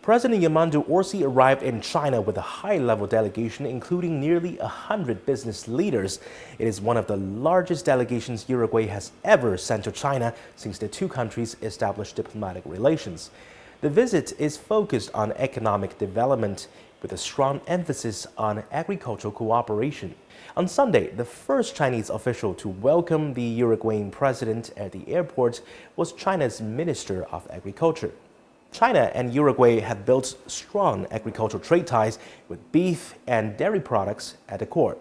President Yamandú Orsi arrived in China with a high-level delegation including nearly 100 business leaders. It is one of the largest delegations Uruguay has ever sent to China since the two countries established diplomatic relations. The visit is focused on economic development with a strong emphasis on agricultural cooperation. On Sunday, the first Chinese official to welcome the Uruguayan president at the airport was China's Minister of Agriculture. China and Uruguay have built strong agricultural trade ties with beef and dairy products at the core.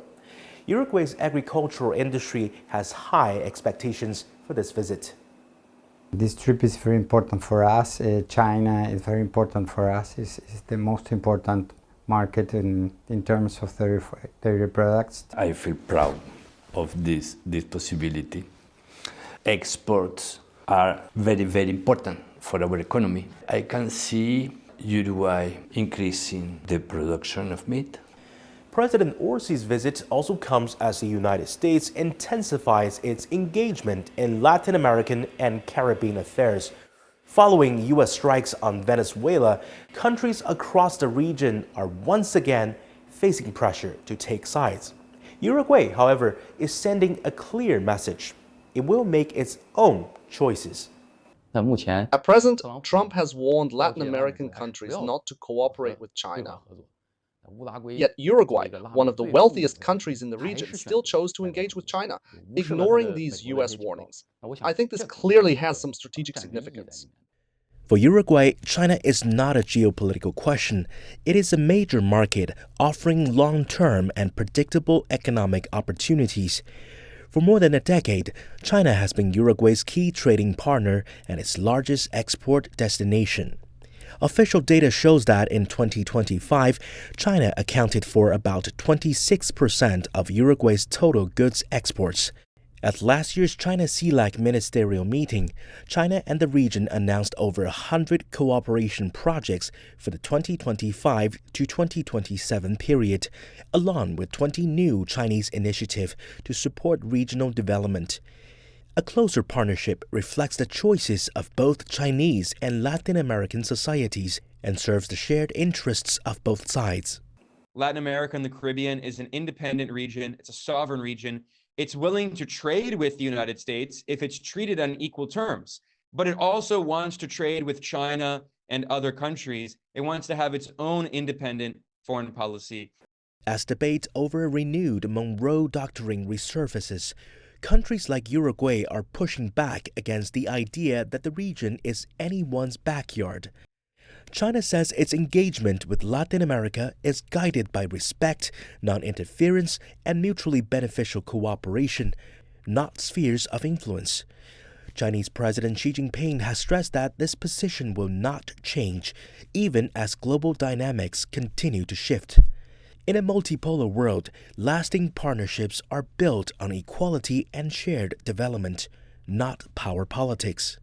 Uruguay's agricultural industry has high expectations for this visit. This trip is very important for us. China is very important for us. It's the most important market in terms of dairy products. I feel proud of this possibility. Exports are very, very important for our economy. I can see Uruguay increasing the production of meat. President Orsi's visit also comes as the United States intensifies its engagement in Latin American and Caribbean affairs. Following U.S. strikes on Venezuela, countries across the region are once again facing pressure to take sides. Uruguay, however, is sending a clear message. It will make its own choices. At present, Trump has warned Latin American countries not to cooperate with China. Yet Uruguay, one of the wealthiest countries in the region, still chose to engage with China, ignoring these U.S. warnings. I think this clearly has some strategic significance. For Uruguay, China is not a geopolitical question. It is a major market offering long-term and predictable economic opportunities. For more than a decade, China has been Uruguay's key trading partner and its largest export destination. Official data shows that in 2025, China accounted for about 26% of Uruguay's total goods exports. At last year's China CELAC ministerial meeting, China and the region announced over 100 cooperation projects for the 2025 to 2027 period, along with 20 new Chinese initiatives to support regional development. A closer partnership reflects the choices of both Chinese and Latin American societies and serves the shared interests of both sides. Latin America and the Caribbean is an independent region. It's a sovereign region. It's willing to trade with the United States if it's treated on equal terms, but it also wants to trade with China and other countries. It wants to have its own independent foreign policy. As debate over a renewed Monroe Doctrine resurfaces, countries like Uruguay are pushing back against the idea that the region is anyone's backyard. China says its engagement with Latin America is guided by respect, non-interference, and mutually beneficial cooperation, not spheres of influence. Chinese President Xi Jinping has stressed that this position will not change, even as global dynamics continue to shift. In a multipolar world, lasting partnerships are built on equality and shared development, not power politics.